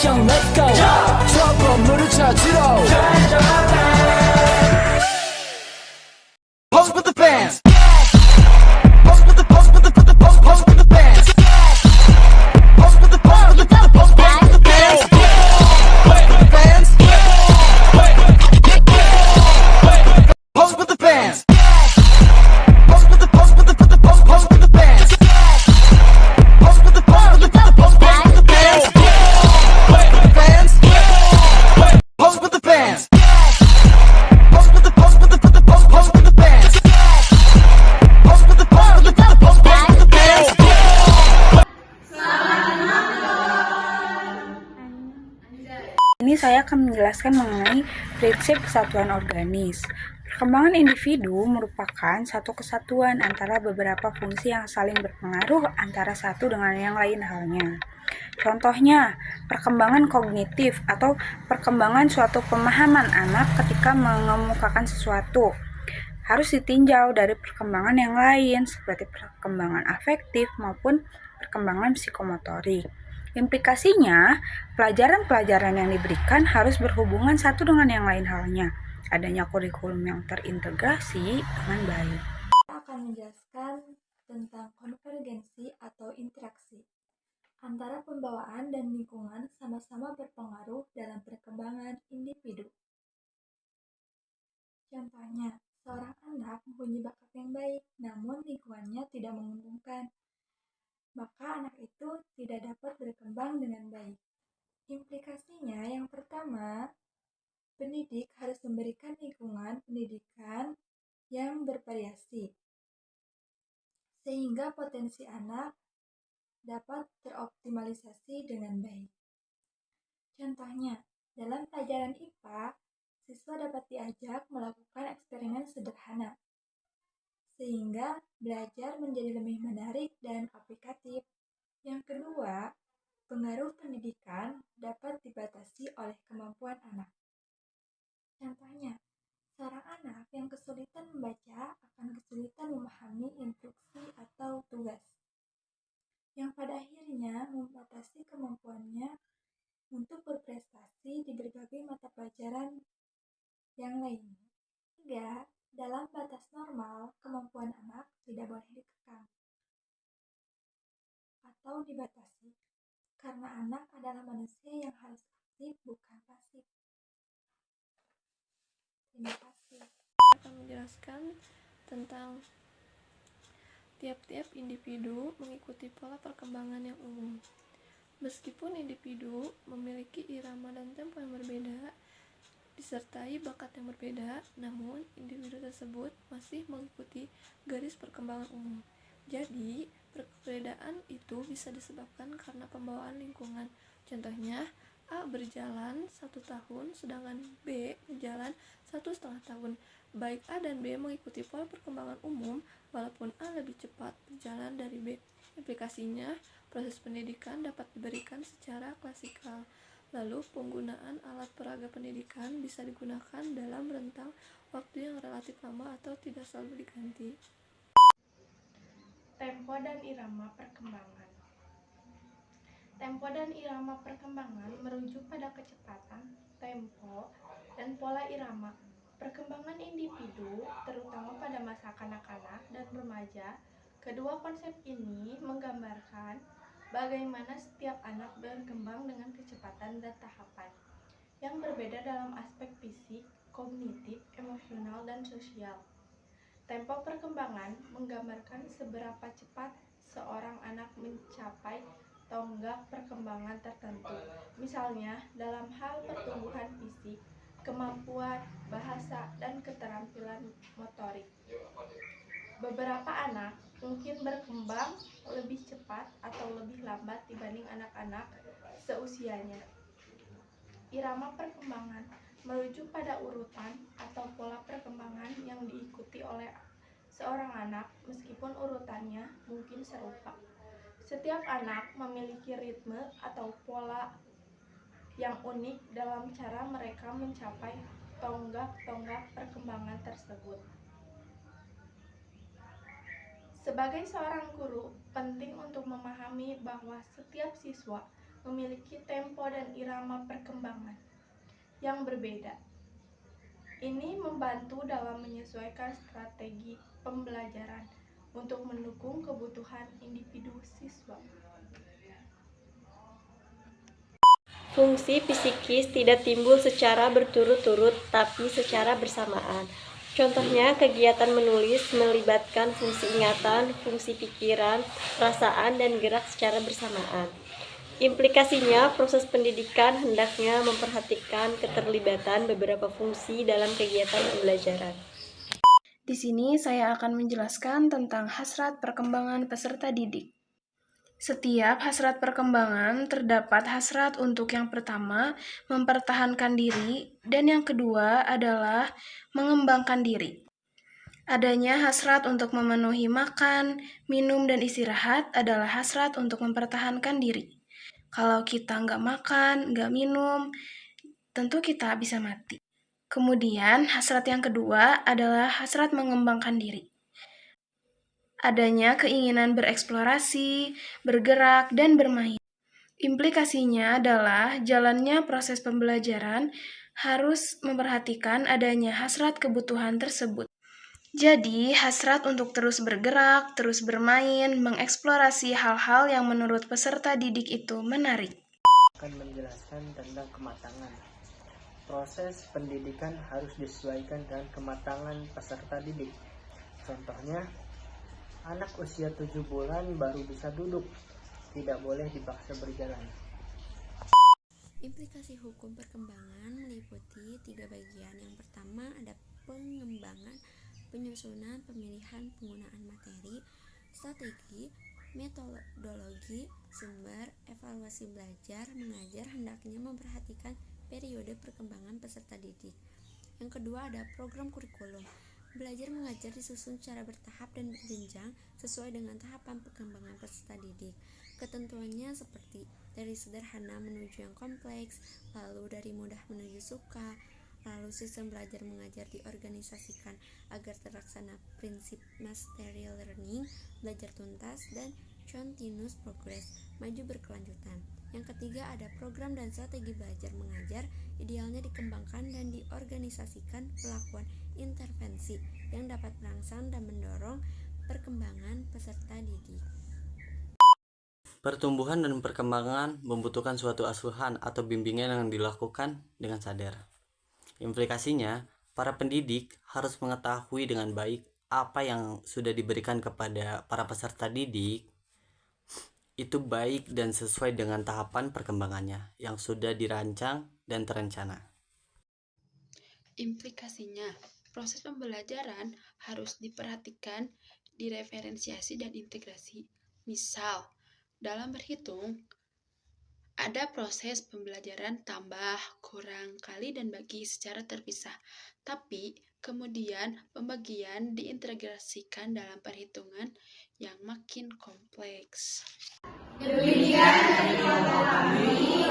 미션 let's go 저 건물을 찾으러 Pose with the fans Pose with the pose with the pose with the fans Pose with the pose with the pose with the fans Pose with the fans Pose with the fans Pose with the pose with the pose with the fans Pose with the pose with the pose with the fans Pose with the fans Pose with the pose with the pose with the fans Pose with the pose with the pose with the fans Ini saya akan menjelaskan mengenai prinsip kesatuan organis. Perkembangan individu merupakan satu kesatuan antara beberapa fungsi yang saling berpengaruh antara satu dengan yang lain halnya. Contohnya, perkembangan kognitif atau perkembangan suatu pemahaman anak ketika mengemukakan sesuatu harus ditinjau dari perkembangan yang lain seperti perkembangan afektif maupun perkembangan psikomotorik. Implikasinya, pelajaran-pelajaran yang diberikan harus berhubungan satu dengan yang lain halnya. Adanya kurikulum yang terintegrasi dengan baik. Kita akan menjelaskan tentang konvergensi atau interaksi antara pembawaan dan lingkungan sama-sama berpengaruh dalam perkembangan individu. Contohnya, seorang anak mempunyai bakat yang baik, namun lingkungannya tidak menguntungkan, maka anak itu tidak dapat berkembang dengan baik. Implikasinya yang pertama, pendidik harus memberikan lingkungan pendidikan yang bervariasi, sehingga potensi anak dapat teroptimalisasi dengan baik. Contohnya, dalam pelajaran IPA, siswa dapat diajak melakukan eksperimen sederhana, sehingga belajar menjadi lebih menarik dan aplikatif. Yang kedua, pengaruh pendidikan dapat dibatasi oleh kemampuan anak. Contohnya, seorang anak yang kesulitan membaca akan kesulitan memahami instruksi atau tugas, yang pada akhirnya membatasi kemampuannya untuk berprestasi di berbagai mata pelajaran yang lainnya. 3. Dalam batas normal, kemampuan anak tidak boleh dikekang atau dibatasi, karena anak adalah manusia yang harus aktif, bukan pasif. Terima kasih. Akan menjelaskan tentang tiap-tiap individu mengikuti pola perkembangan yang umum. Meskipun individu memiliki irama dan tempo yang berbeda, disertai bakat yang berbeda, namun individu tersebut masih mengikuti garis perkembangan umum. Jadi, perbedaan itu bisa disebabkan karena pembawaan lingkungan. Contohnya, A berjalan 1 tahun, sedangkan B berjalan 1,5 tahun. Baik A dan B mengikuti pola perkembangan umum, walaupun A lebih cepat berjalan dari B. Implikasinya, proses pendidikan dapat diberikan secara klasikal. Lalu, penggunaan alat peraga pendidikan bisa digunakan dalam rentang waktu yang relatif lama atau tidak selalu diganti. Tempo dan irama perkembangan. Tempo dan irama perkembangan merujuk pada kecepatan, tempo, dan pola irama perkembangan individu, terutama pada masa kanak-kanak dan remaja. Kedua konsep ini menggambarkan bagaimana setiap anak berkembang dengan kecepatan dan tahapan yang berbeda dalam aspek fisik, kognitif, emosional, dan sosial. Tempo perkembangan menggambarkan seberapa cepat seorang anak mencapai tonggak perkembangan tertentu, misalnya dalam hal pertumbuhan fisik, kemampuan bahasa, dan keterampilan motorik. Beberapa anak mungkin berkembang lebih cepat atau lebih lambat dibanding anak-anak seusianya. Irama perkembangan merujuk pada urutan atau pola perkembangan yang diikuti oleh seorang anak, meskipun urutannya mungkin serupa. Setiap anak memiliki ritme atau pola yang unik dalam cara mereka mencapai tonggak-tonggak perkembangan tersebut. Sebagai seorang guru, penting untuk memahami bahwa setiap siswa memiliki tempo dan irama perkembangan yang berbeda. Ini membantu dalam menyesuaikan strategi pembelajaran untuk mendukung kebutuhan individu siswa. Fungsi psikis tidak timbul secara berturut-turut tapi secara bersamaan. Contohnya, kegiatan menulis melibatkan fungsi ingatan, fungsi pikiran, perasaan, dan gerak secara bersamaan. Implikasinya, proses pendidikan hendaknya memperhatikan keterlibatan beberapa fungsi dalam kegiatan pembelajaran. Di sini saya akan menjelaskan tentang hasrat perkembangan peserta didik. Setiap hasrat perkembangan terdapat hasrat untuk yang pertama, mempertahankan diri, dan yang kedua adalah mengembangkan diri. Adanya hasrat untuk memenuhi makan, minum, dan istirahat adalah hasrat untuk mempertahankan diri. Kalau kita nggak makan, nggak minum, tentu kita bisa mati. Kemudian, hasrat yang kedua adalah hasrat mengembangkan diri. Adanya keinginan bereksplorasi, bergerak, dan bermain. Implikasinya adalah jalannya proses pembelajaran harus memperhatikan adanya hasrat kebutuhan tersebut. Jadi, hasrat untuk terus bergerak, terus bermain, mengeksplorasi hal-hal yang menurut peserta didik itu menarik. Akan menjelaskan tentang kematangan. Proses pendidikan harus disesuaikan dengan kematangan peserta didik. Contohnya, anak usia 7 bulan baru bisa duduk, tidak boleh dipaksa berjalan. Implikasi hukum perkembangan meliputi 3 bagian. Yang pertama ada pengembangan, penyusunan, pemilihan, penggunaan materi, strategi, metodologi, sumber, evaluasi belajar, mengajar hendaknya memperhatikan periode perkembangan peserta didik. Yang kedua ada program kurikulum. Belajar mengajar disusun secara bertahap dan berjenjang sesuai dengan tahapan perkembangan peserta didik. Ketentuannya seperti dari sederhana menuju yang kompleks, lalu dari mudah menuju suka, lalu sistem belajar mengajar diorganisasikan agar terlaksana prinsip mastery learning, belajar tuntas, dan continuous progress, maju berkelanjutan. Yang ketiga ada program dan strategi belajar mengajar, idealnya dikembangkan dan diorganisasikan pelakuan intervensi yang dapat merangsang dan mendorong perkembangan peserta didik. Pertumbuhan dan perkembangan membutuhkan suatu asuhan atau bimbingan yang dilakukan dengan sadar. Implikasinya, para pendidik harus mengetahui dengan baik apa yang sudah diberikan kepada para peserta didik itu baik dan sesuai dengan tahapan perkembangannya yang sudah dirancang dan terencana. Implikasinya, proses pembelajaran harus diperhatikan, direferensiasi dan integrasi. Misal, dalam berhitung, ada proses pembelajaran tambah, kurang, kali, dan bagi secara terpisah. Tapi, kemudian pembagian diintegrasikan dalam perhitungan yang makin kompleks. Demikian dari kelompok kami.